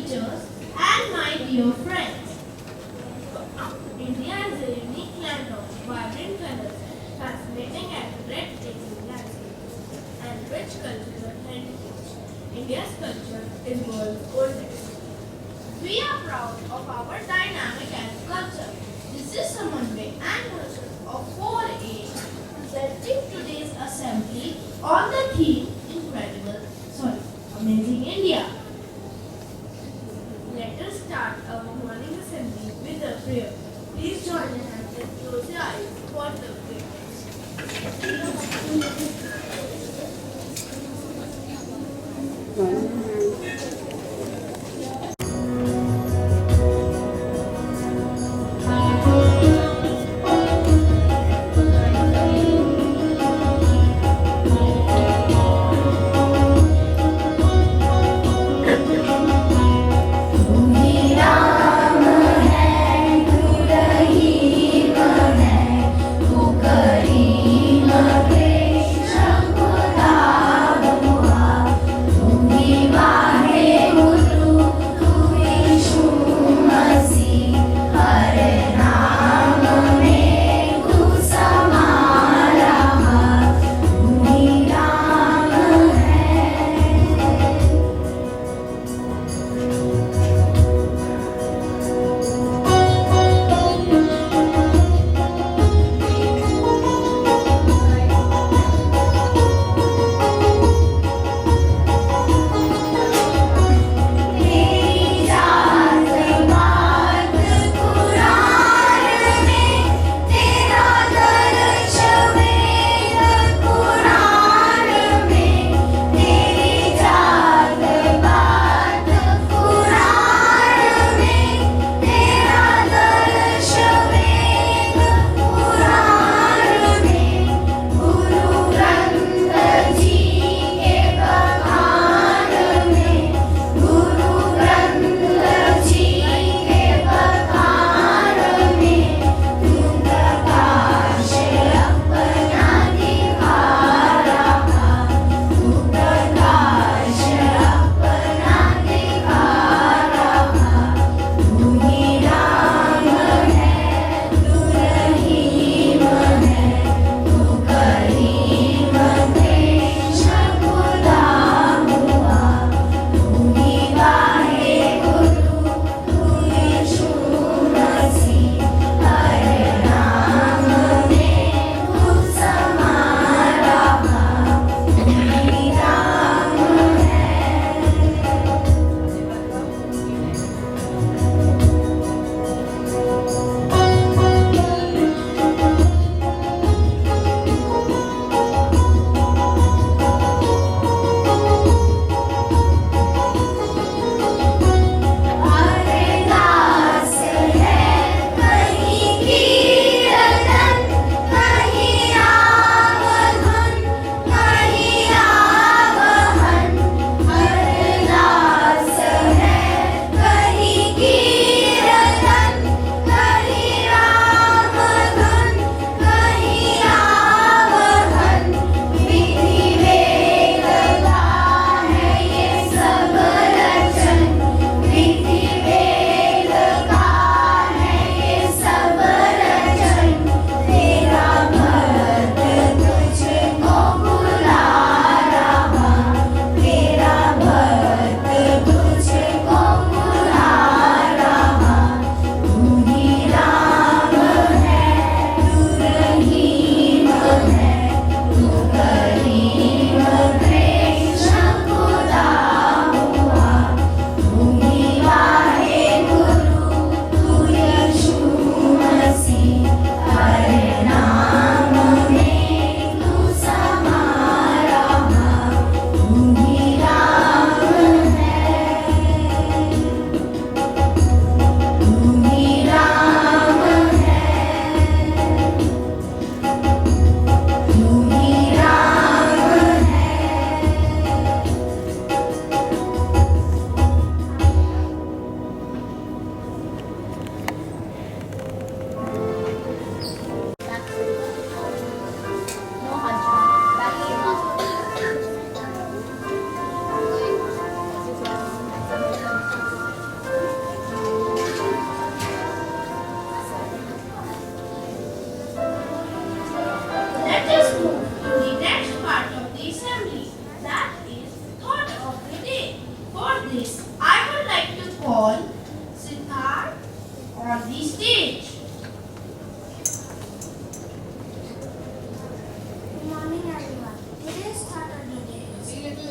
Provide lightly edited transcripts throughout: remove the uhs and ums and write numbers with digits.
teachers, and my dear friends. India is a unique land of vibrant colors, fascinating and breathtaking landscapes, and rich cultural heritage. India's culture is world's oldest. We are proud of our dynamic and culture. This is Samanvay and Motion of 4A presenting today's assembly on the theme Amazing India. Let us start our morning assembly with a prayer. Please join your hands and close your eyes for the prayer. He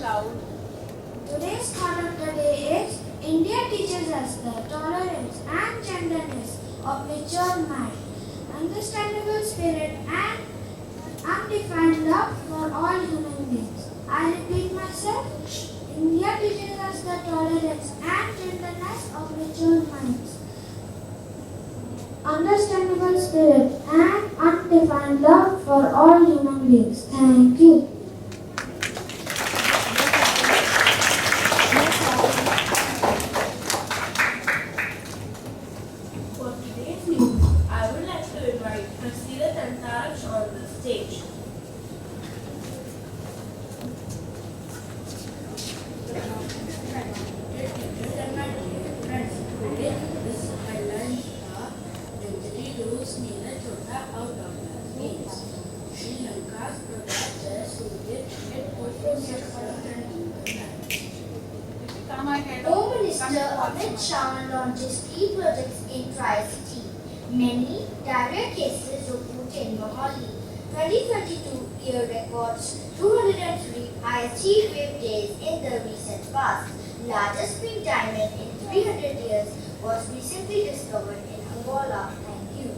loud. Today's thought of the day is India teaches us the tolerance and gentleness of mature mind, understandable spirit and undefined love for all human beings. I repeat myself, India teaches us the tolerance and gentleness of mature minds, understandable spirit and undefined love for all human beings. Thank you. For today's news, I would like to invite Hasirat and Taraksh on the stage. Home Minister Amit Shah launches key projects in Tri-City. Many diarrhea cases report in Mohali. 2022 year records 203 ISG wave days in the recent past. Largest pink diamond in 300 years was recently discovered in Angola. Thank you.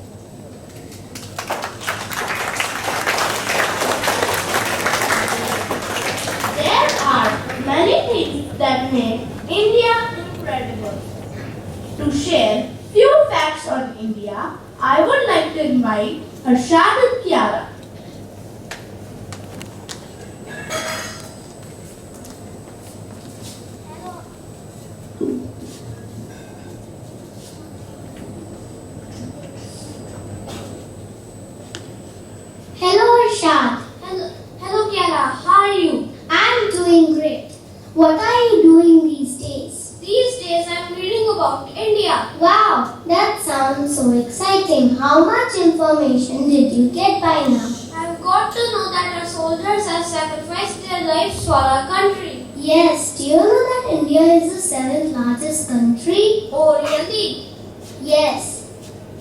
There are many things that make India incredible. To share few facts on India, I would like to invite Harshad and Kiara. Hello Arshad. Hello Kiara. How are you? I'm doing great. What are you doing these days? These days I'm reading about India. Wow, that sounds so exciting. How much information did you get by now? I've got to know that our soldiers have sacrificed their lives for our country. Yes, do you know that India is the seventh largest country? Oh, really? Yes.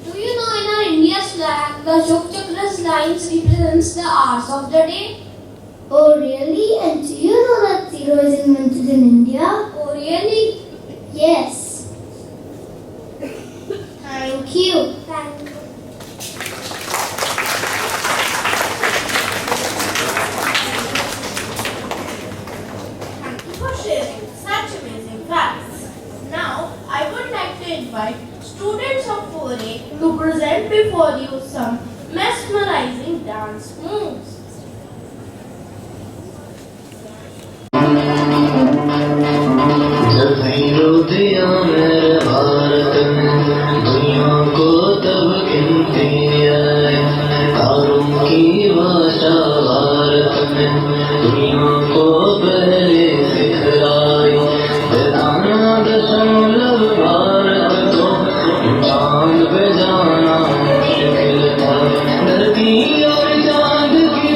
Do you know in our India's flag, the Yog Chakra's lines represents the hours of the day? Oh, really? And do you know that zero is invented in India? Oh, really? Yes. Thank you. Thank you. Thank you for sharing such amazing facts. Now, I would like to invite students of 4A to present before you some mesmerizing dance moves. जब hero दिया मेरे भारत में दुनिया को तब गिनती आए तारों की भाषा भारत में दुनिया को पहले सिखलाई बेदाना दशमलव भारत को चांद पे जाना मुश्किल था धरती और चांद की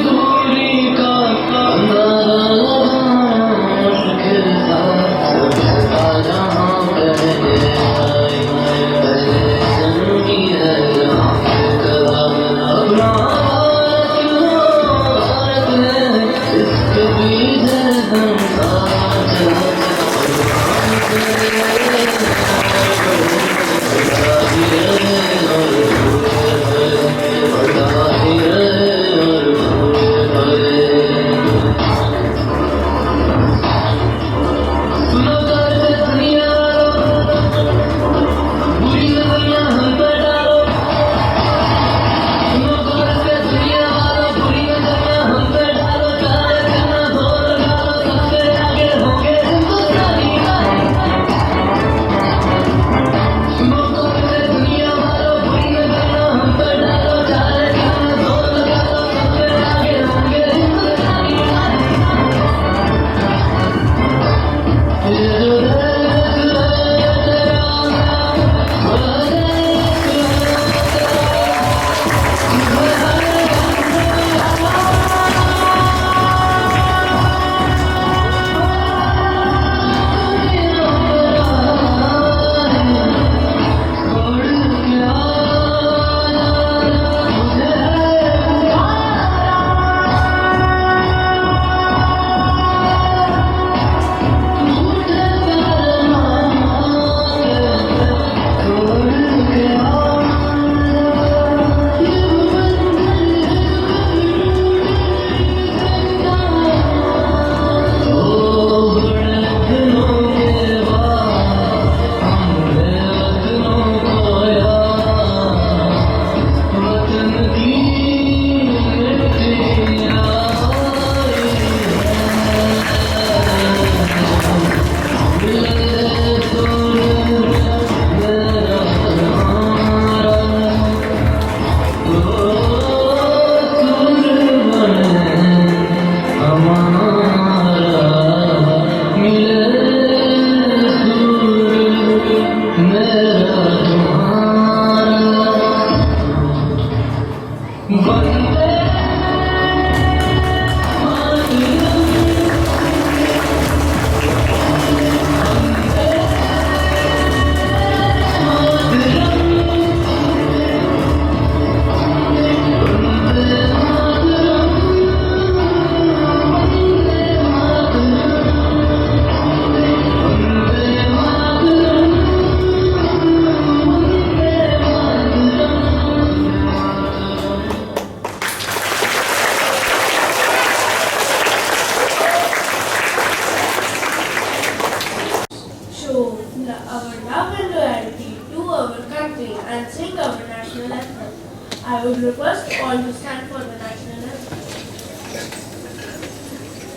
I would request all to stand for the national anthem.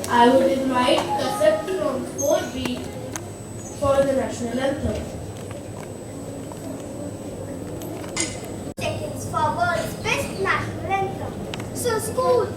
I would invite Kasip from 4B for the national anthem. Seconds for world's best national anthem. So school,